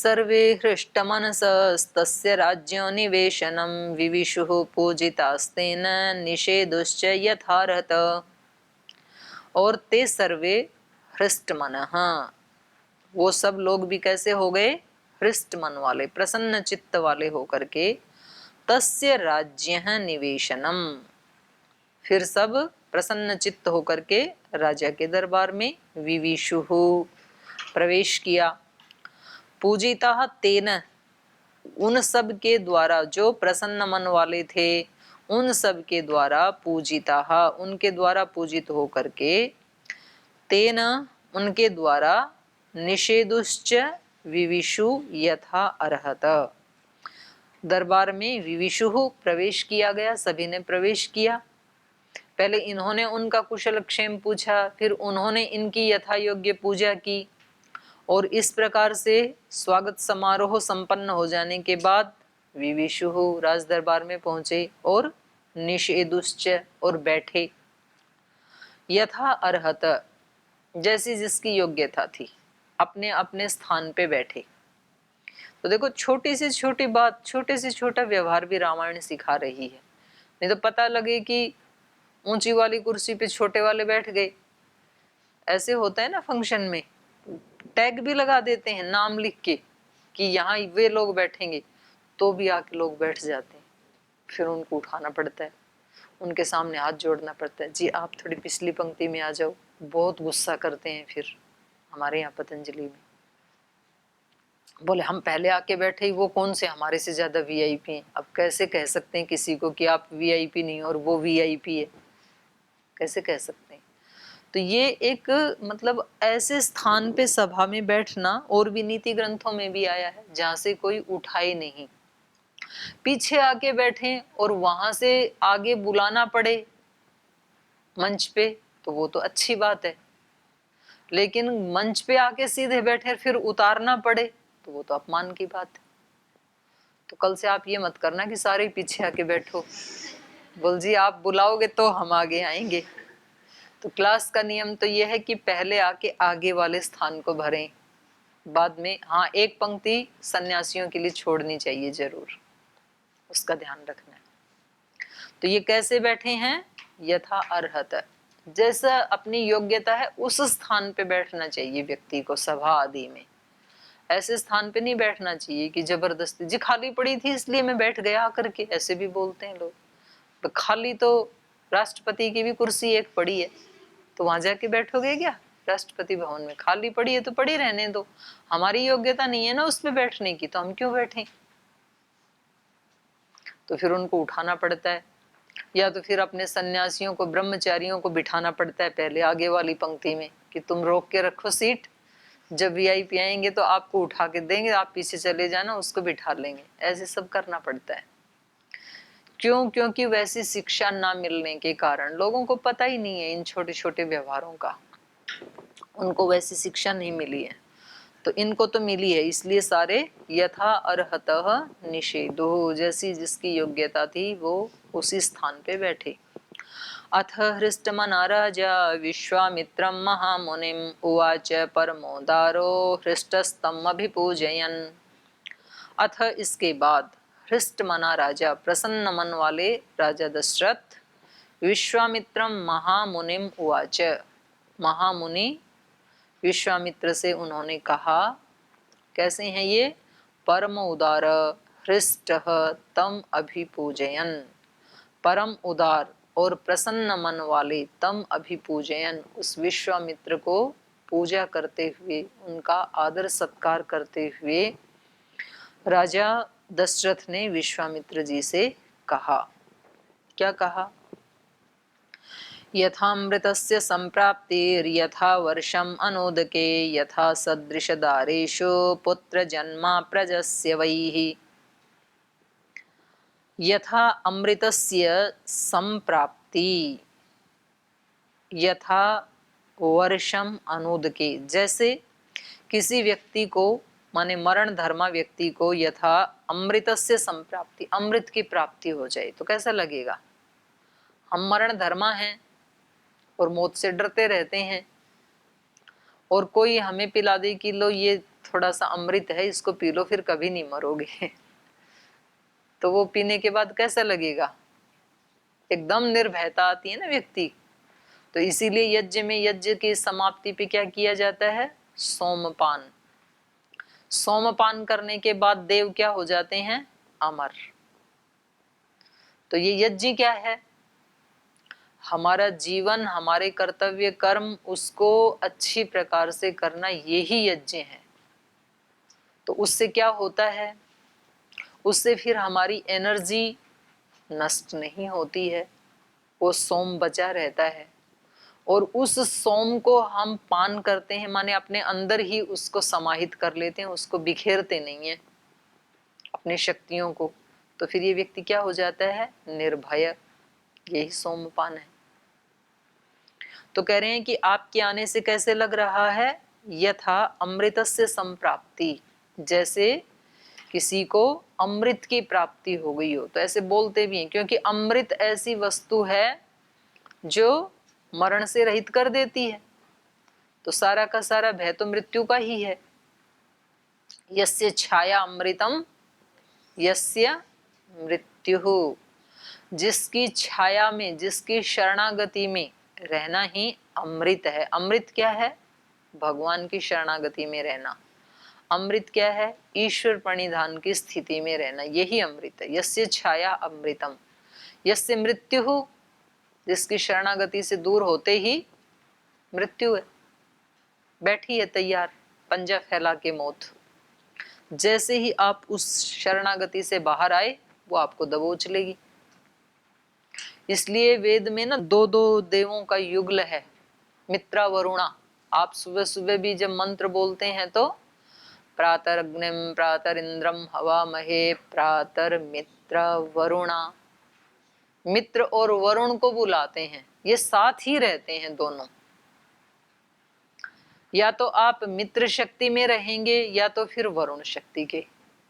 सर्वे हृष्टमनसस्तस्य राज्यो निवेशनं विविशुः पूजितास्तेन निषेधुश्च यथारहत। और ते सर्वे हृष्ट मनः, वो सब लोग भी कैसे हो गए? हृष्ट मन वाले, प्रसन्न चित्त वाले होकर के। तस्य राज्य निवेशनम, फिर सब प्रसन्न चित्त होकर के राजा के दरबार में विविशुः प्रवेश किया। पूजिता तेन, उन सब के द्वारा, जो प्रसन्न मन वाले थे उन सब के द्वारा, पूजिता उनके द्वारा पूजित होकर के, तेन उनके द्वारा, निषेधुश्च विविशु यथा अर्हत, दरबार में विविशु प्रवेश किया गया, सभी ने प्रवेश किया। पहले इन्होंने उनका कुशल क्षेम पूछा, फिर उन्होंने इनकी यथा योग्य पूजा की, और इस प्रकार से स्वागत समारोह संपन्न हो जाने के बाद विविशु राज दरबार में पहुंचे और निषेधुश्च और बैठे, यथा अर्हत जैसी जिसकी योग्यता थी, अपने अपने स्थान पे बैठे। तो देखो, छोटी से छोटी बात, छोटे से छोटा व्यवहार भी रामायण सिखा रही है। नहीं तो पता लगे कि ऊंची वाली कुर्सी पे छोटे वाले बैठ गए, ऐसे होता है ना फंक्शन में, टैग भी लगा देते हैं नाम लिख के कि यहाँ वे लोग बैठेंगे, तो भी आके लोग बैठ जाते हैं। फिर उनको उठाना पड़ता है, उनके सामने हाथ जोड़ना पड़ता है, जी आप थोड़ी पिछली पंक्ति में आ जाओ। बहुत गुस्सा करते हैं फिर हमारे यहाँ पतंजलि में, बोले हम पहले आके बैठे ही, वो कौन से हमारे से ज्यादा वीआईपी हैं। अब कैसे कह सकते हैं किसी को कि आप वीआईपी नहीं और वो वीआईपी है, कैसे कह सकते हैं? तो ये एक मतलब ऐसे स्थान पे सभा में बैठना, और भी नीति ग्रंथों में भी आया है, जहां से कोई उठाए नहीं, पीछे आके बैठे और वहां से आगे बुलाना पड़े मंच पे, तो वो तो अच्छी बात है। लेकिन मंच पे आके सीधे बैठे फिर उतारना पड़े, तो वो तो अपमान की बात है। तो कल से आप ये मत करना कि सारे पीछे आके बैठो, बोल जी आप बुलाओगे तो हम आगे आएंगे। तो क्लास का नियम तो ये है कि पहले आके आगे वाले स्थान को भरें, बाद में हाँ एक पंक्ति सन्यासियों के लिए छोड़नी चाहिए जरूर, उसका ध्यान रखना है। तो ये कैसे बैठे हैं? यथा अर्हत, जैसा अपनी योग्यता है उस स्थान पे बैठना चाहिए व्यक्ति को। सभा आदि में ऐसे स्थान पे नहीं बैठना चाहिए कि जबरदस्ती, जी खाली पड़ी थी इसलिए मैं बैठ गया करके, ऐसे भी बोलते हैं लोग। तो खाली तो राष्ट्रपति की भी कुर्सी एक पड़ी है, तो वहां जाके बैठोगे क्या? राष्ट्रपति भवन में खाली पड़ी है तो पड़ी रहने दो, हमारी योग्यता नहीं है ना उसमें बैठने की, तो हम क्यों बैठे? तो फिर उनको उठाना पड़ता है, या तो फिर अपने सन्यासियों को, ब्रह्मचारियों को बिठाना पड़ता है पहले आगे वाली पंक्ति में कि तुम रोक के रखो सीट, जब वीआईपी आएंगे तो आपको उठा के देंगे, आप पीछे चले जाना, उसको बिठा लेंगे। ऐसे सब करना पड़ता है। क्यों? क्योंकि वैसी शिक्षा ना मिलने के कारण लोगों को पता ही नहीं है इन छोटे छोटे व्यवहारों का, उनको वैसी शिक्षा नहीं मिली है। तो इनको तो मिली है, इसलिए सारे यथा अर्हतः निषेधो, जैसी जिसकी योग्यता थी वो उसी स्थान पे बैठे। अथ हृष्टमना राजा विश्वामित्रं महामुनिम् उवाच परमोदारो हृष्टस्तम् अभिपूजयन्। अथ इसके बाद, हृष्टमना राजा, प्रसन्न मन वाले राजा दशरथ, विश्वामित्रं महामुनिम् उवाच, महामुनि विश्वामित्र से उन्होंने कहा। कैसे हैं ये? परम उदार हृष्ट तम अभिपूजयन, परम उदार और प्रसन्न मन वाले, तम अभिपूजयन उस विश्वामित्र को पूजा करते हुए, उनका आदर सत्कार करते हुए राजा दशरथ ने विश्वामित्र जी से कहा। क्या कहा? यथामृतस्य संप्राप्तिर्यथा वर्षम् अनोदके, यथा सदृशदारेषु पुत्रजन्मा प्रजस्य वैः। यथा अमृतस्य संप्राप्ति, यथा वर्षम अनुदके, जैसे किसी व्यक्ति को, माने मरण धर्मा व्यक्ति को, यथा अमृतस्य संप्राप्ति, अमृत की प्राप्ति हो जाए तो कैसा लगेगा? हम मरण धर्मा हैं और मौत से डरते रहते हैं, और कोई हमें पिला दे कि लो ये थोड़ा सा अमृत है, इसको पी लो, फिर कभी नहीं मरोगे। तो वो पीने के बाद कैसा लगेगा? एकदम निर्भयता आती है ना व्यक्ति। तो इसीलिए यज्ञ में, यज्ञ की समाप्ति पे क्या किया जाता है? सोमपान। सोमपान करने के बाद देव क्या हो जाते हैं? अमर। तो ये यज्ञ क्या है? हमारा जीवन, हमारे कर्तव्य कर्म, उसको अच्छी प्रकार से करना, यही यज्ञ है। तो उससे क्या होता है? उससे फिर हमारी एनर्जी नष्ट नहीं होती है, वो सोम बचा रहता है। और उस सोम को हम पान करते हैं, माने अपने अंदर ही उसको समाहित कर लेते हैं, उसको बिखेरते नहीं है अपनी शक्तियों को। तो फिर ये व्यक्ति क्या हो जाता है? निर्भय। यही सोमपान है। तो कह रहे हैं कि आपके आने से कैसे लग रहा है? यथा अमृतस्य संप्राप्ति, जैसे किसी को अमृत की प्राप्ति हो गई हो। तो ऐसे बोलते भी हैं, क्योंकि अमृत ऐसी वस्तु है जो मरण से रहित कर देती है। तो सारा का सारा भय तो मृत्यु का ही है। यस्य छाया अमृतम यस्य मृत्यु, जिसकी छाया में, जिसकी शरणागति में रहना ही अमृत है। अमृत क्या है? भगवान की शरणागति में रहना। अमृत क्या है? ईश्वर प्रणिधान की स्थिति में रहना, यही अमृत है। यस्य छाया अमृतम यस्य मृत्यु, जिसकी शरणागति से दूर होते ही मृत्यु है, बैठी है तैयार, पंजा फैला के मौत। जैसे ही आप उस शरणागति से बाहर आए, वो आपको दबोच लेगी। इसलिए वेद में ना दो दो देवों का युगल है, मित्रा वरुणा। आप सुबह सुबह भी जब मंत्र बोलते हैं तो प्रातर अग्निम प्रातर इंद्रम हवामहे प्रातर मित्र वरुणा। मित्र और वरुण को बुलाते हैं, ये साथ ही रहते हैं दोनों। या तो आप मित्र शक्ति में रहेंगे, या तो फिर वरुण शक्ति के,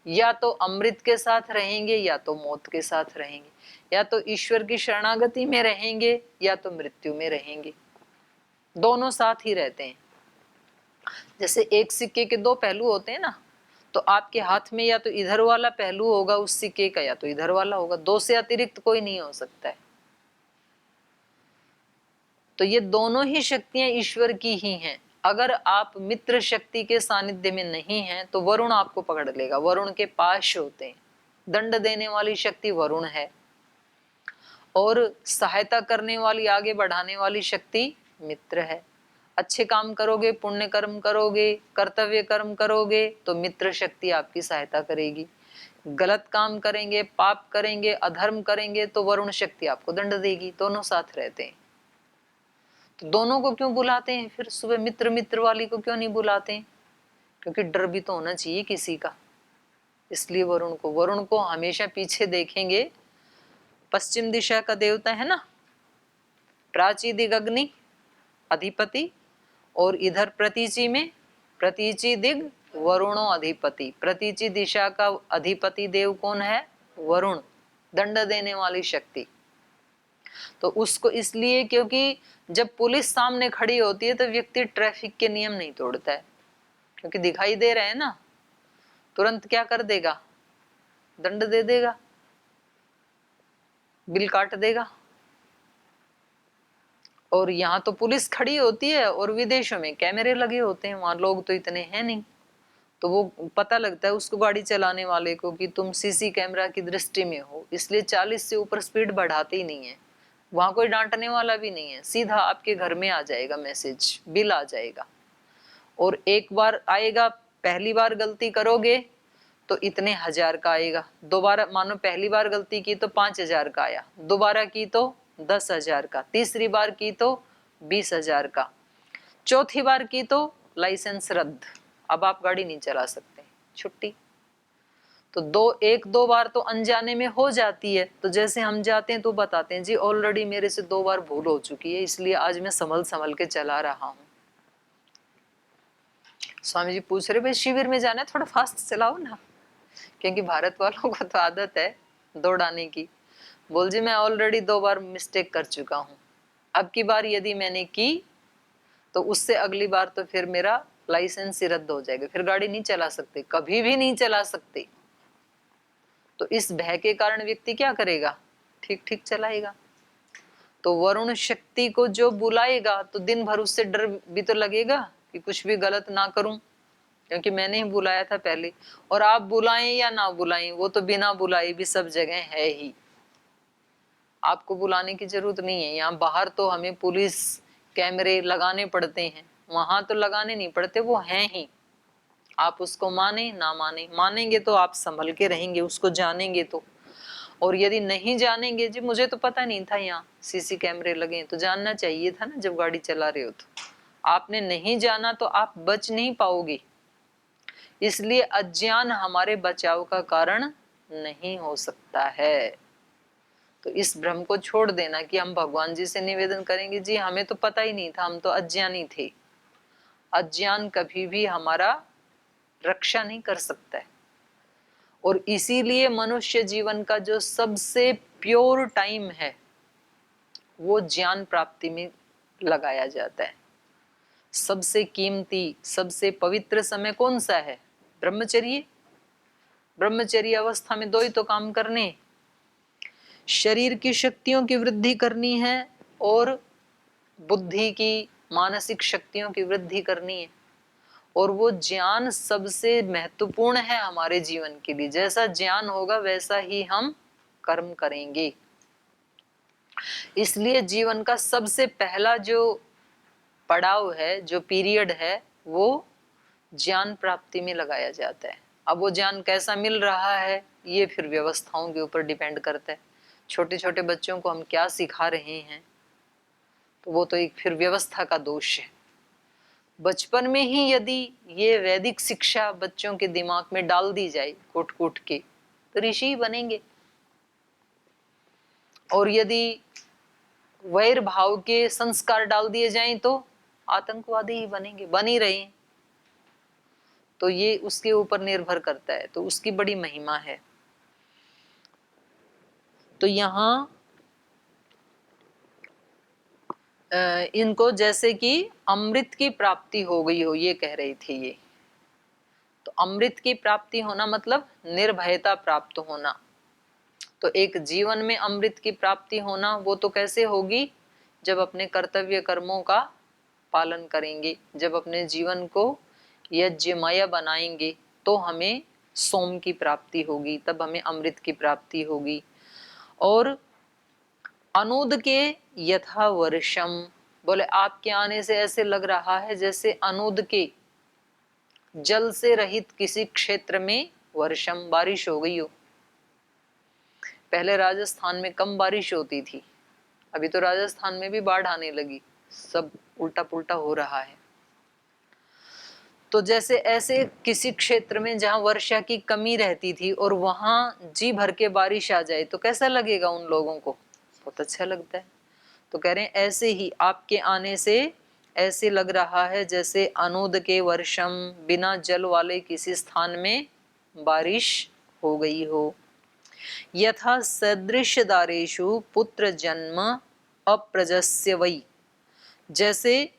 या तो अमृत के साथ रहेंगे, या तो मौत के साथ रहेंगे, या तो ईश्वर की शरणागति में रहेंगे, या तो मृत्यु में रहेंगे। दोनों साथ ही रहते हैं। जैसे एक सिक्के के दो पहलू होते हैं ना, तो आपके हाथ में या तो इधर वाला पहलू होगा उस सिक्के का, या तो इधर वाला होगा। दो से अतिरिक्त कोई नहीं हो सकता है। तो ये दोनों ही शक्तियां ईश्वर की ही हैं। अगर आप मित्र शक्ति के सानिध्य में नहीं हैं तो वरुण आपको पकड़ लेगा, वरुण के पाश होते हैं। दंड देने वाली शक्ति वरुण है, और सहायता करने वाली, आगे बढ़ाने वाली शक्ति मित्र है। अच्छे काम करोगे, पुण्य कर्म करोगे, कर्तव्य कर्म करोगे, तो मित्र शक्ति आपकी सहायता करेगी। गलत काम करेंगे, पाप करेंगे, अधर्म करेंगे, तो वरुण शक्ति आपको दंड देगी। दोनों साथ रहते हैं। तो दोनों को क्यों बुलाते हैं फिर सुबह? मित्र मित्र वाली को क्यों नहीं बुलाते हैं? क्योंकि डर भी तो होना चाहिए किसी का। इसलिए वरुण को हमेशा पीछे देखेंगे। पश्चिम दिशा का देवता है ना, प्राची दिग अग्नि अधिपति, और इधर प्रतीची में प्रतीची दिग वरुणो अधिपति। प्रतीची दिशा का अधिपति देव कौन है? वरुण, दंड देने वाली शक्ति। तो उसको इसलिए, क्योंकि जब पुलिस सामने खड़ी होती है तो व्यक्ति ट्रैफिक के नियम नहीं तोड़ता है, क्योंकि दिखाई दे रहे हैं ना, तुरंत क्या कर देगा? दंड दे देगा, बिल काट देगा। और यहाँ तो पुलिस खड़ी होती है, और विदेशों में कैमरे लगे होते हैं, वहां लोग तो इतने हैं नहीं, तो वो पता लगता है उसको, गाड़ी चलाने वाले को, कि तुम सीसी कैमरा की दृष्टि में हो। इसलिए 40 से ऊपर स्पीड बढ़ाते ही नहीं है। वहां कोई डांटने वाला भी नहीं है, सीधा आपके घर में आ जाएगा मैसेज, बिल आ जाएगा। और एक बार आएगा, पहली बार गलती करोगे तो इतने हजार का आएगा। दोबारा, मानो पहली बार गलती की तो 5,000 का आया, दोबारा की तो 10,000 का, तीसरी बार की तो 20,000 का, चौथी बार की तो लाइसेंस रद्द, अब आप गाड़ी नहीं चला सकते, छुट्टी। तो एक दो बार तो अनजाने में हो जाती है। तो जैसे हम जाते हैं तो बताते हैं, जी ऑलरेडी मेरे से 2 बार भूल हो चुकी है, इसलिए आज मैं संभल संभल के चला रहा हूँ। स्वामी जी पूछ रहे, भाई शिविर में जाना है, थोड़ा फास्ट चलाओ ना, क्योंकि भारत वालों को तो आदत है दौड़ाने की। बोल जी मैं ऑलरेडी 2 बार मिस्टेक कर चुका हूँ, अब की बार यदि मैंने की तो उससे अगली बार तो फिर मेरा लाइसेंस ही रद्द हो जाएगा, फिर गाड़ी नहीं चला सकते, कभी भी नहीं चला सकते। तो इस भय के कारण व्यक्ति क्या करेगा, ठीक ठीक चलाएगा। तो वरुण शक्ति को जो बुलाएगा तो दिन भर उससे डर भी तो लगेगा कि कुछ भी गलत ना करूं, क्योंकि मैंने ही बुलाया था पहले। और आप बुलाएं या ना बुलाएं, वो तो बिना बुलाए भी सब जगह है ही, आपको बुलाने की जरूरत नहीं है। यहाँ बाहर तो हमें पुलिस कैमरे लगाने पड़ते हैं, वहां तो लगाने नहीं पड़ते, वो हैं ही। आप उसको माने ना माने, मानेंगे तो आप संभल के रहेंगे, उसको जानेंगे तो। और यदि नहीं जानेंगे, जी मुझे तो पता नहीं था यहाँ सीसी कैमरे लगे, तो जानना चाहिए था ना जब गाड़ी चला रहे हो। तो आपने नहीं जाना तो आप बच नहीं पाओगे। इसलिए अज्ञान हमारे बचाव का कारण नहीं हो सकता है। तो इस भ्रम को छोड़ देना कि हम भगवान जी से निवेदन करेंगे, जी हमें तो पता ही नहीं था, हम तो अज्ञानी थे। अज्ञान कभी भी हमारा रक्षा नहीं कर सकता है। और इसीलिए मनुष्य जीवन का जो सबसे प्योर टाइम है वो ज्ञान प्राप्ति में लगाया जाता है। सबसे कीमती, सबसे पवित्र समय कौन सा है, ब्रह्मचर्य। ब्रह्मचर्य अवस्था में दो ही तो काम करने, शरीर की शक्तियों की वृद्धि करनी है और बुद्धि की, मानसिक शक्तियों की वृद्धि करनी है। और वो ज्ञान सबसे महत्वपूर्ण है हमारे जीवन के लिए। जैसा ज्ञान होगा वैसा ही हम कर्म करेंगे। इसलिए जीवन का सबसे पहला जो पड़ाव है, जो पीरियड है, वो ज्ञान प्राप्ति में लगाया जाता है। अब वो ज्ञान कैसा मिल रहा है ये फिर व्यवस्थाओं के ऊपर डिपेंड करता है। छोटे छोटे बच्चों को हम क्या सिखा रहे हैं, तो वो तो एक फिर व्यवस्था का दोष है। बचपन में ही यदि ये वैदिक शिक्षा बच्चों के दिमाग में डाल दी जाए कूट कूट के, तो ऋषि बनेंगे। और यदि वैर भाव के संस्कार डाल दिए जाएं तो आतंकवादी ही बनेंगे, बन ही रहे। तो ये उसके ऊपर निर्भर करता है, तो उसकी बड़ी महिमा है। तो यहाँ इनको जैसे कि अमृत की प्राप्ति हो गई हो, ये कह रहे थे ये। तो अमृत की प्राप्ति होना मतलब निर्भयता प्राप्त होना। तो एक जीवन में अमृत की प्राप्ति होना वो तो कैसे होगी, जब अपने कर्तव्य कर्मों का पालन करेंगे, जब अपने जीवन को यज्ञमय बनाएंगे, तो हमें सोम की प्राप्ति होगी, तब हमें अमृत की प्राप्ति होगी। और अनूद के यथा वर्षम, बोले आपके आने से ऐसे लग रहा है जैसे अनूद के, जल से रहित किसी क्षेत्र में वर्षम, बारिश हो गई हो। पहले राजस्थान में कम बारिश होती थी, अभी तो राजस्थान में भी बाढ़ आने लगी, सब उल्टा पुल्टा हो रहा है। तो जैसे ऐसे किसी क्षेत्र में जहां वर्षा की कमी रहती थी और वहां जी भर के बारिश आ जाए तो कैसा लगेगा उन लोगों को, बहुत अच्छा लगता है। तो कह रहे हैं ऐसे ही आपके आने से ऐसे लग रहा है जैसे अनूद के वर्षम, बिना जल वाले किसी स्थान में बारिश हो गई हो। यथा सदृश दारेषु पुत्र जन्म अप्रजस्य वै, जैसे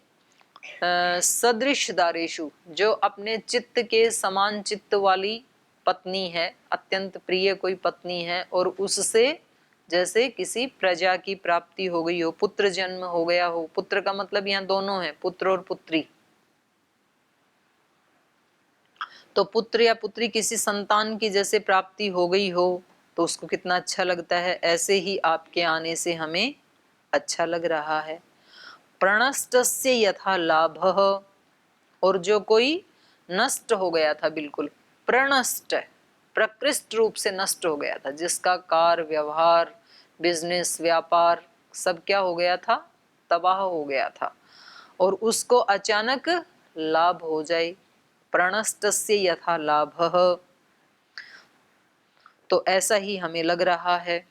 सदृश दारेषु, जो अपने चित्त के समान चित्त वाली पत्नी है, अत्यंत प्रिय कोई पत्नी है, और उससे जैसे किसी प्रजा की प्राप्ति हो गई हो, पुत्र जन्म हो गया हो। पुत्र का मतलब यहाँ दोनों है, पुत्र और पुत्री। तो पुत्र या पुत्री किसी संतान की जैसे प्राप्ति हो गई हो तो उसको कितना अच्छा लगता है। ऐसे ही आपके आने से हमें अच्छा लग रहा है। प्रणष्टस्य यथा लाभः, और जो कोई नष्ट हो गया था, बिल्कुल प्रणष्ट, प्रकृष्ट रूप से नष्ट हो गया था, जिसका कार्य व्यवहार बिजनेस व्यापार सब क्या हो गया था, तबाह हो गया था, और उसको अचानक लाभ हो जाए। प्रणष्टस्य यथा लाभः, तो ऐसा ही हमें लग रहा है।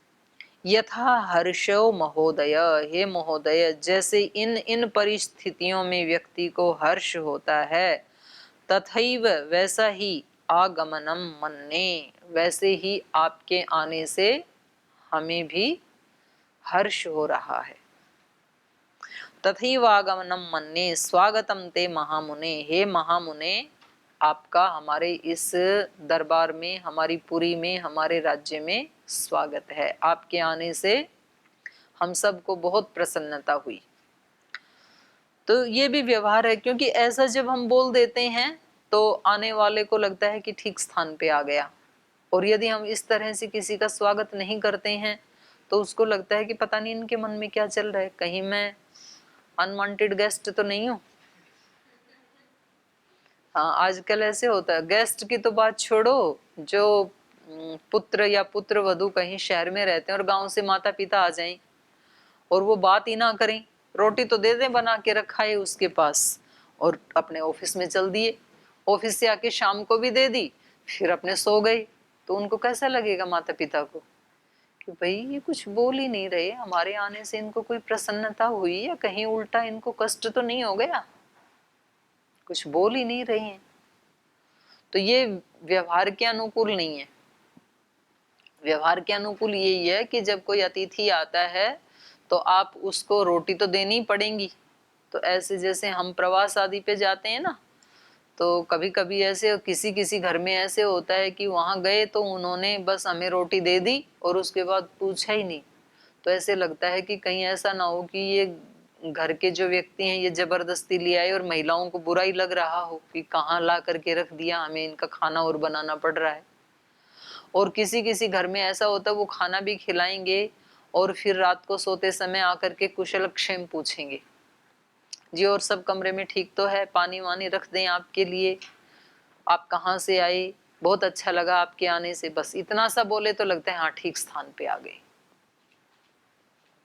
यथा हर्षो महोदय, हे महोदय, जैसे इन इन परिस्थितियों में व्यक्ति को हर्ष होता है, तथैव वैसा ही आगमनम मन्ने, वैसे ही आपके आने से हमें भी हर्ष हो रहा है। तथैवागमनम मन्ये स्वागतम ते महामुने। हे महामुने, आपका हमारे इस दरबार में, हमारी पुरी में, हमारे राज्य में स्वागत है। आपके आने से हम सबको बहुत प्रसन्नता हुई। तो ये भी व्यवहार है, क्योंकि ऐसा जब हम बोल देते हैं तो आने वाले को लगता है कि ठीक स्थान पे आ गया। और यदि हम इस तरह से किसी का स्वागत नहीं करते हैं तो उसको लगता है कि पता नहीं इनके मन में क्या चल रहा है, कहीं मैं अनवांटेड गेस्ट तो नहीं हूँ। हाँ, आजकल ऐसे होता है। गेस्ट की तो बात छोड़ो, जो पुत्र या पुत्र वधू कहीं शहर में रहते हैं और गांव से माता पिता आ जाएं और वो बात ही ना करें, रोटी तो दे दें बना के रखा है उसके पास, और अपने ऑफिस में चल दिए, ऑफिस से आके शाम को भी दे दी, फिर अपने सो गए, तो उनको कैसा लगेगा माता पिता को कि भाई ये कुछ बोल ही नहीं रहे, हमारे आने से इनको कोई प्रसन्नता हुई या कहीं उल्टा इनको कष्ट तो नहीं हो गया, कुछ बोल ही नहीं रहे हैं। तो ये व्यवहार के अनुकूल नहीं है। व्यवहार के अनुकूल यही है कि जब कोई अतिथि आता है तो आप उसको रोटी तो देनी पड़ेगी। तो ऐसे जैसे हम प्रवास आदि पे जाते हैं ना, तो कभी कभी ऐसे किसी किसी घर में ऐसे होता है कि वहां गए तो उन्होंने बस हमें रोटी दे दी और उसके बाद पूछा ही नहीं। तो ऐसे लगता है कि कहीं ऐसा ना हो कि ये घर के जो व्यक्ति हैं ये जबरदस्ती ले आए और महिलाओं को बुरा ही लग रहा हो कि कहाँ ला करके रख दिया, हमें इनका खाना और बनाना पड़ रहा है। और किसी किसी घर में ऐसा होता है वो खाना भी खिलाएंगे और फिर रात को सोते समय आकर के कुशल क्षेम पूछेंगे, जी और सब कमरे में ठीक तो है, पानी वानी रख दें आपके लिए, आप कहाँ से आए, बहुत अच्छा लगा आपके आने से, बस इतना सा बोले तो लगता है हाँ ठीक स्थान पे आ गए।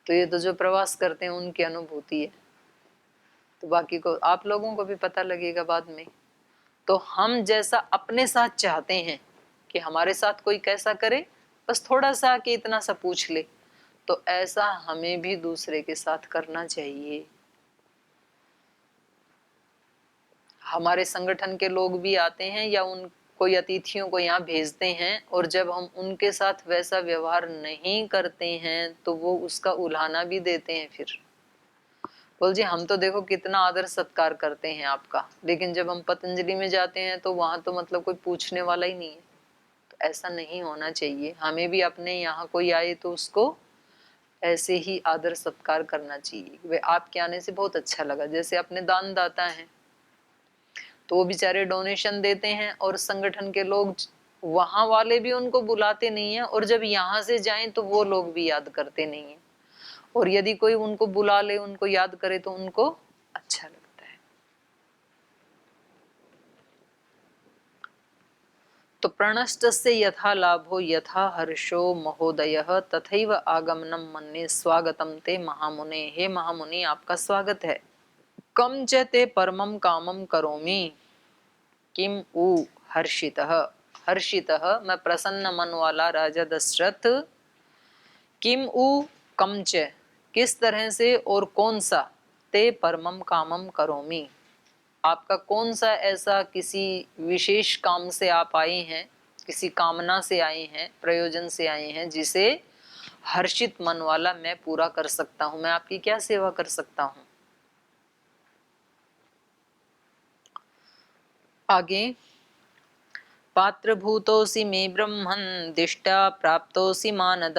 तो ये तो जो प्रवास करते हैं उनकी अनुभूति है, तो बाकी को आप लोगों को भी पता लगेगा बाद में। तो हम जैसा अपने साथ चाहते हैं कि हमारे साथ कोई कैसा करे, बस थोड़ा सा कि इतना सा पूछ ले, तो ऐसा हमें भी दूसरे के साथ करना चाहिए। हमारे संगठन के लोग भी आते हैं या उन कोई अतिथियों को यहाँ भेजते हैं और जब हम उनके साथ वैसा व्यवहार नहीं करते हैं तो वो उसका उल्हाना भी देते हैं। फिर बोल जी हम तो देखो कितना आदर सत्कार करते हैं आपका, लेकिन जब हम पतंजलि में जाते हैं तो वहां तो मतलब कोई पूछने वाला ही नहीं है। तो ऐसा नहीं होना चाहिए। हमें भी अपने यहाँ कोई आए तो उसको ऐसे ही आदर सत्कार करना चाहिए। वे आपके आने से बहुत अच्छा लगा। जैसे अपने दान दाता हैं तो वो बेचारे डोनेशन देते हैं और संगठन के लोग वहां वाले भी उनको बुलाते नहीं है, और जब यहाँ से जाएं तो वो लोग भी याद करते नहीं है। और यदि कोई उनको बुला ले, उनको याद करे तो उनको अच्छा लगता है। तो प्रणष्टस्य यथा लाभो यथा हर्षो महोदयः तथैव आगमनम मन्ये स्वागतम ते महामुने। हे महामुनि, आपका स्वागत है। कम च ते परमं कामं करोमि किम उ हर्षितः। हर्षितः मैं प्रसन्न मन वाला राजा दशरथ। किम उ कम च किस तरह से और कौन सा, ते परमम कामम करोमि आपका कौन सा ऐसा किसी विशेष काम से आप आए हैं, किसी कामना से आए हैं, प्रयोजन से आए हैं जिसे हर्षित मन वाला मैं पूरा कर सकता हूं, मैं आपकी क्या सेवा कर सकता हूं। आगे पात्रभूतोऽसि मे ब्रह्मन् दिष्टा प्राप्तोऽसि मानद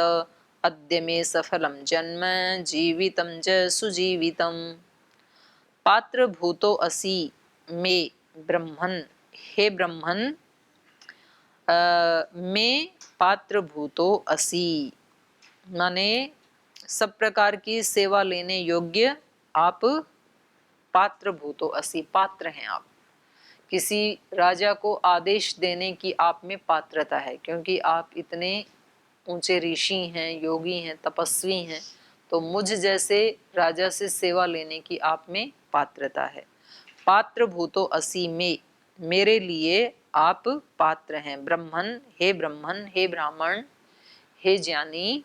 अद्य मे सफलं जन्म जीवितं च सुजीवितम्। पात्रभूतो असि मे ब्रह्मन्, हे ब्रह्मन् में पात्रभूतो असि माने सब प्रकार की सेवा लेने योग्य आप पात्रभूतो असि, पात्र हैं आप। किसी राजा को आदेश देने की आप में पात्रता है, क्योंकि आप इतने ऊंचे ऋषि हैं, योगी हैं, तपस्वी हैं, तो मुझ जैसे राजा से सेवा लेने की आप में पात्रता है। पात्र भूतो असी में, मेरे लिए आप पात्र हैं। ब्रह्मन, हे ब्रह्मन, हे ब्राह्मण, हे ज्ञानी,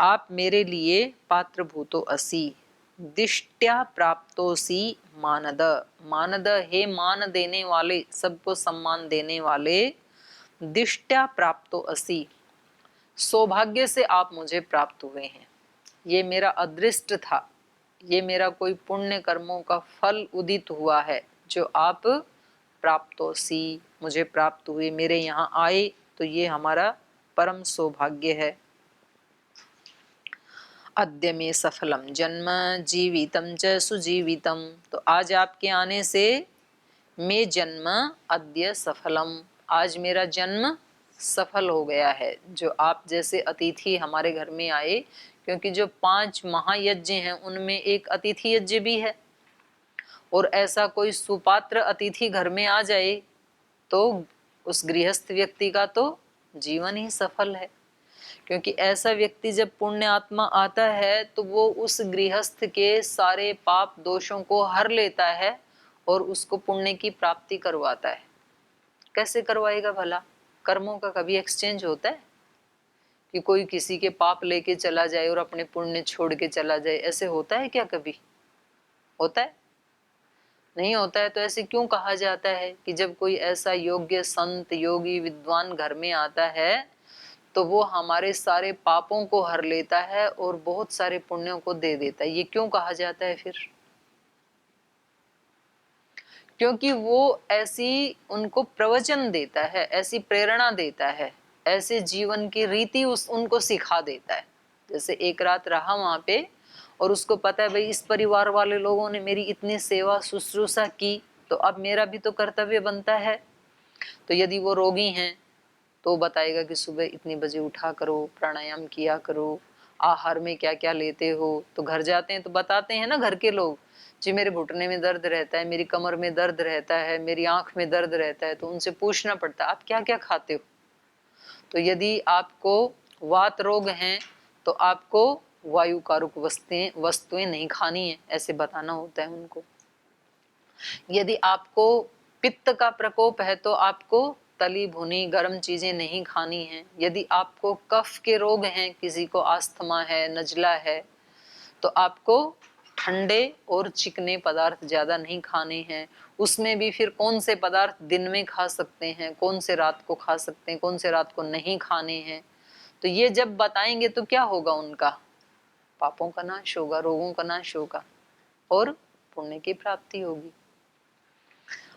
आप मेरे लिए पात्र भूतो असी। दिष्ट्या प्राप्तोसी मानद, मानद हे मान देने वाले, सबको सम्मान देने वाले। दिष्ट्या प्राप्तो असी, सौभाग्य से आप मुझे प्राप्त हुए हैं। ये मेरा अदृष्ट था, ये मेरा कोई पुण्य कर्मों का फल उदित हुआ है जो आप प्राप्तोसी, मुझे प्राप्त हुए, मेरे यहाँ आए, तो ये हमारा परम सौभाग्य है। अद्य में सफलम जन्म जीवितम च सुजीवितम, तो आज आपके आने से मैं जन्म अद्य सफलम, आज मेरा जन्म सफल हो गया है। जो आप जैसे अतिथि हमारे घर में आए, क्योंकि जो 5 महायज्ञ हैं उनमें एक अतिथि यज्ञ भी है, और ऐसा कोई सुपात्र अतिथि घर में आ जाए तो उस गृहस्थ व्यक्ति का तो जीवन ही सफल है। क्योंकि ऐसा व्यक्ति जब पुण्य आत्मा आता है तो वो उस गृहस्थ के सारे पाप दोषों को हर लेता है और उसको पुण्य की प्राप्ति करवाता है। कैसे करवाएगा भला? कर्मों का कभी एक्सचेंज होता है कि कोई किसी के पाप लेके चला जाए और अपने पुण्य छोड़ के चला जाए? ऐसे होता है क्या? कभी होता है? नहीं होता है। तो ऐसे क्यों कहा जाता है कि जब कोई ऐसा योग्य संत योगी विद्वान घर में आता है तो वो हमारे सारे पापों को हर लेता है और बहुत सारे पुण्यों को दे देता है? ये क्यों कहा जाता है फिर? क्योंकि वो ऐसी उनको प्रवचन देता है, ऐसी प्रेरणा देता है, ऐसे जीवन की रीति उनको सिखा देता है। जैसे एक रात रहा वहां पे और उसको पता है भाई इस परिवार वाले लोगों ने मेरी इतनी सेवा शुश्रूषा की, तो अब मेरा भी तो कर्तव्य बनता है। तो यदि वो रोगी हैं तो बताएगा कि सुबह इतनी बजे उठा करो, प्राणायाम किया करो, आहार में क्या क्या लेते हो। तो घर जाते हैं तो बताते हैं ना घर के लोग, जी मेरे घुटने में दर्द रहता है, मेरी कमर में दर्द रहता है, मेरी आंख में दर्द रहता है। तो उनसे पूछना पड़ता है आप क्या क्या खाते हो। तो यदि आपको वात रोग हैं तो आपको वायु कारुक वस्तुएं नहीं खानी है, ऐसे बताना होता है उनको। यदि आपको पित्त का प्रकोप है तो आपको तली भुनी गर्म चीजें नहीं खानी है। यदि आपको कफ के रोग हैं, किसी को अस्थमा है, नजला है, तो आपको ठंडे और चिकने पदार्थ ज्यादा नहीं खाने हैं। उसमें भी फिर कौन से पदार्थ दिन में खा सकते हैं, कौन से रात को खा सकते हैं, कौन से रात को नहीं खाने हैं। तो ये जब बताएंगे तो क्या होगा? उनका पापों का नाश होगा, रोगों का नाश होगा और पुण्य की प्राप्ति होगी।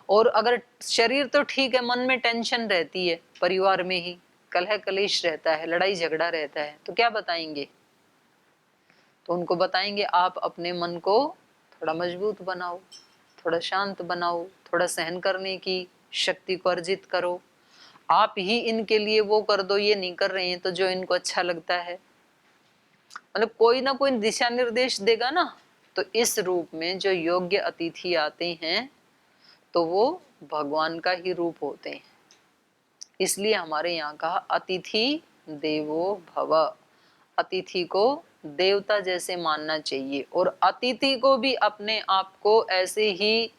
और अगर शरीर तो ठीक है, मन में टेंशन रहती है, परिवार में ही कलह कलेश रहता है, लड़ाई झगड़ा रहता है, तो क्या बताएंगे? तो उनको बताएंगे आप अपने मन को थोड़ा मजबूत बनाओ, थोड़ा शांत बनाओ, थोड़ा सहन करने की शक्ति को अर्जित करो। आप ही इनके लिए वो कर दो, ये नहीं कर रहे हैं तो जो इनको अच्छा लगता है। मतलब कोई ना कोई दिशा निर्देश देगा ना। तो इस रूप में जो योग्य अतिथि आते हैं तो वो भगवान का ही रूप होते हैं। इसलिए हमारे यहाँ कहा अतिथि देवो भव, अतिथि को देवता जैसे मानना चाहिए और अतिथि को भी अपने आप को ऐसे ही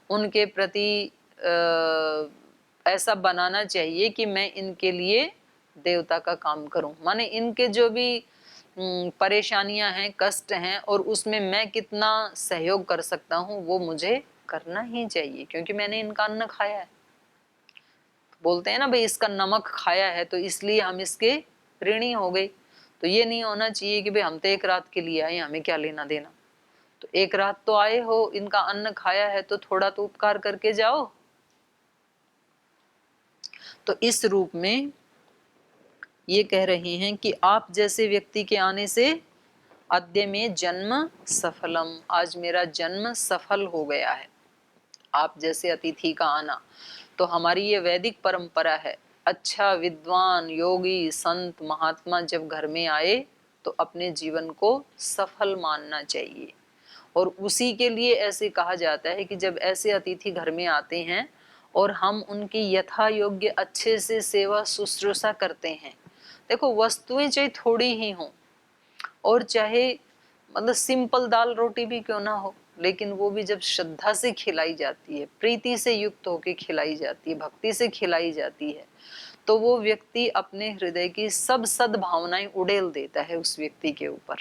उनके प्रति ऐसा बनाना चाहिए कि मैं इनके लिए देवता का काम करूं। माने इनके जो भी परेशानियां हैं, कष्ट हैं, और उसमें मैं कितना सहयोग कर सकता हूं वो मुझे करना ही चाहिए, क्योंकि मैंने इनका अन्न खाया है। बोलते हैं ना भाई इसका नमक खाया है तो इसलिए हम इसके ऋणी हो गए। तो ये नहीं होना चाहिए कि भाई हम तो एक रात के लिए आए, हमें क्या लेना देना। तो एक रात तो आए हो, इनका अन्न खाया है तो थोड़ा तो उपकार करके जाओ। तो इस रूप में ये कह रहे हैं कि आप जैसे व्यक्ति के आने से अद्य में जन्म सफलम, आज मेरा जन्म सफल हो गया है। आप जैसे अतिथि का आना, तो हमारी ये वैदिक परंपरा है। अच्छा विद्वान योगी संत महात्मा जब घर में आए तो अपने जीवन को सफल मानना चाहिए। और उसी के लिए ऐसे कहा जाता है कि जब ऐसे अतिथि घर में आते हैं और हम उनकी यथा योग्य अच्छे से सेवा शुश्रूषा करते हैं। देखो वस्तुएं चाहे थोड़ी ही हों और चाहे मतलब सिंपल दाल रोटी भी क्यों ना हो, लेकिन वो भी जब श्रद्धा से खिलाई जाती है, प्रीति से युक्त होकर खिलाई जाती है, भक्ति से खिलाई जाती है, तो वो व्यक्ति अपने हृदय की सब सद्भावनाएं उड़ेल देता है उस व्यक्ति के ऊपर।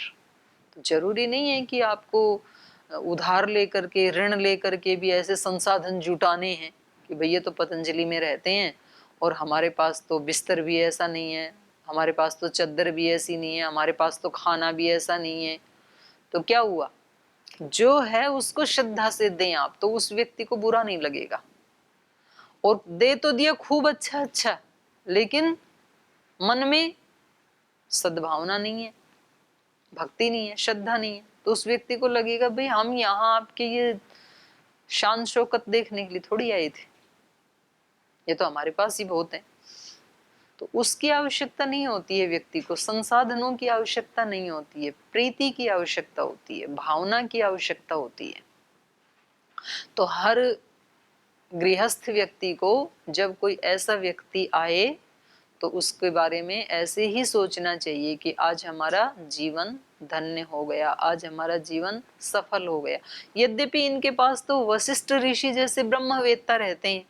तो जरूरी नहीं है कि आपको उधार लेकर के, ऋण लेकर के भी ऐसे संसाधन जुटाने हैं कि भैया तो पतंजलि में रहते हैं और हमारे पास तो बिस्तर भी ऐसा नहीं है, हमारे पास तो चद्दर भी ऐसी नहीं है, हमारे पास तो खाना भी ऐसा नहीं है। तो क्या हुआ? जो है उसको श्रद्धा से दें आप, तो उस व्यक्ति को बुरा नहीं लगेगा। और दे तो दिया खूब अच्छा अच्छा, लेकिन मन में सद्भावना नहीं है, भक्ति नहीं है, श्रद्धा नहीं है, तो उस व्यक्ति को लगेगा भाई हम यहाँ आपके ये शान शौकत देखने के लिए थोड़ी आए थे, ये तो हमारे पास ही बहुत है। तो उसकी आवश्यकता नहीं होती है, व्यक्ति को संसाधनों की आवश्यकता नहीं होती है, प्रीति की आवश्यकता होती है, भावना की आवश्यकता होती है। तो हर गृहस्थ व्यक्ति को जब कोई ऐसा व्यक्ति आए तो उसके बारे में ऐसे ही सोचना चाहिए कि आज हमारा जीवन धन्य हो गया, आज हमारा जीवन सफल हो गया। यद्यपि इनके पास तो वशिष्ठ ऋषि जैसे ब्रह्मवेत्ता रहते हैं,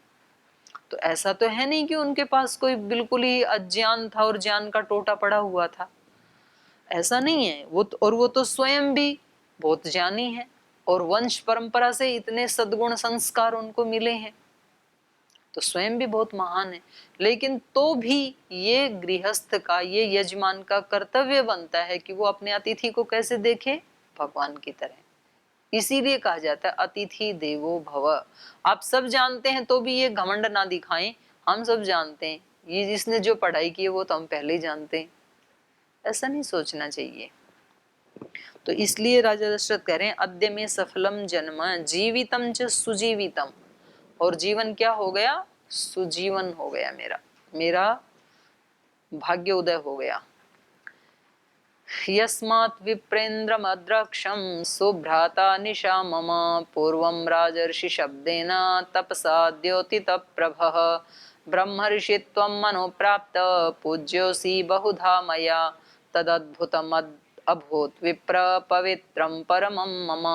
तो ऐसा तो है नहीं कि उनके पास कोई बिल्कुल ही अज्ञान था और ज्ञान का टोटा पड़ा हुआ था, ऐसा नहीं है। वो तो स्वयं भी बहुत ज्ञानी है और वंश परंपरा से इतने सद्गुण संस्कार उनको मिले हैं, तो स्वयं भी बहुत महान है। लेकिन तो भी ये गृहस्थ का, ये यजमान का कर्तव्य बनता है कि वो अपने अतिथि को कैसे देखे, भगवान की तरह। इसीलिए कहा जाता है अतिथि देवो भव। आप सब जानते हैं तो भी ये घमंड ना दिखाएं, हम सब जानते हैं, ये जिसने जो पढ़ाई की है वो तो हम पहले ही जानते हैं, ऐसा नहीं सोचना चाहिए। तो इसलिए राजा दशरथ कह रहे हैं अद्य में सफलम जन्म जीवितम च सुजीवितम, और जीवन क्या हो गया, सुजीवन हो गया, मेरा भाग्य उदय हो गया। यस्मात् विप्रेन्द्रम अद्रक्षम सुभ्राता निशा मम पूर्वं राजर्षि शब्देन तपसा द्योतित प्रभः ब्रह्मर्षित्वं मनोप्राप्त पूज्योऽसि बहुधा मया तदद्भुतम् अभूत् विप्र पवित्रं परमं मम।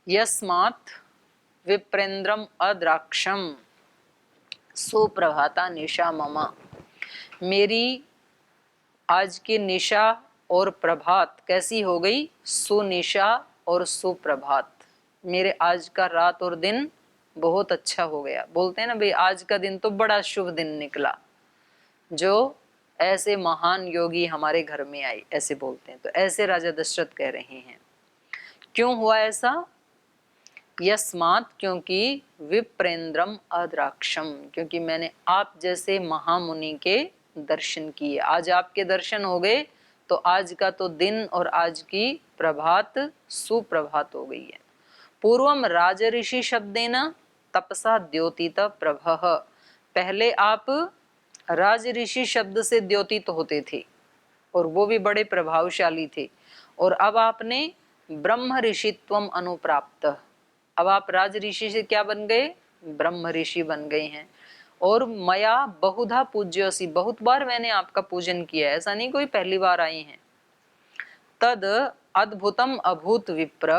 यस्मात् विप्रेन्द्रम अद्राक्षम सुप्रभाता निशा मम, मेरी आज की निशा और प्रभात कैसी हो गई, सुनिशा और सुप्रभात। मेरे आज का रात और दिन बहुत अच्छा हो गया। बोलते हैं ना भाई आज का दिन तो बड़ा शुभ दिन निकला, जो ऐसे महान योगी हमारे घर में आए, ऐसे बोलते हैं। तो ऐसे राजा दशरथ कह रहे हैं। क्यों हुआ ऐसा, यस्मात्, क्योंकि विप्रेन्द्रम अद्राक्षम, क्योंकि मैंने आप जैसे महामुनि के दर्शन किए। आज आपके दर्शन हो गए तो आज का तो दिन और आज की प्रभात सुप्रभात हो गई है। पूर्वम राजऋषि शब्देन तपसा द्योतित प्रभः, पहले आप राजऋषि शब्द से द्योतित होते थे और वो भी बड़े प्रभावशाली थे, और अब आपने ब्रह्म ऋषित्वम अनुप्राप्त, अब आप राज ऋषि से क्या बन गए, ब्रह्म ऋषि बन गए हैं। और मया बहुधा पूज्योसी, बहुत बार मैंने आपका पूजन किया है, ऐसा नहीं कोई पहली बार आए हैं। तद अद्भुतम अभूत विप्र,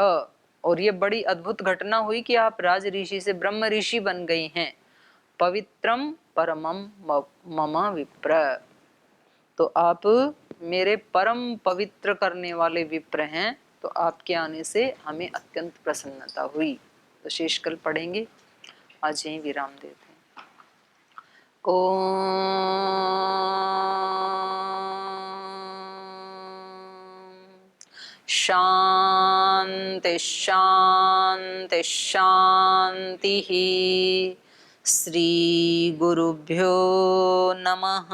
और ये बड़ी अद्भुत घटना हुई कि आप राज ऋषि से ब्रह्म ऋषि बन गए हैं। पवित्रम परमम मम विप्र, तो आप मेरे परम पवित्र करने वाले विप्र हैं, तो आपके आने से हमें अत्यंत प्रसन्नता हुई। तो शेष कल पढ़ेंगे, आज यहीं विराम देते हैं। ओम शांति शांति शांति। श्री गुरुभ्यो नमः।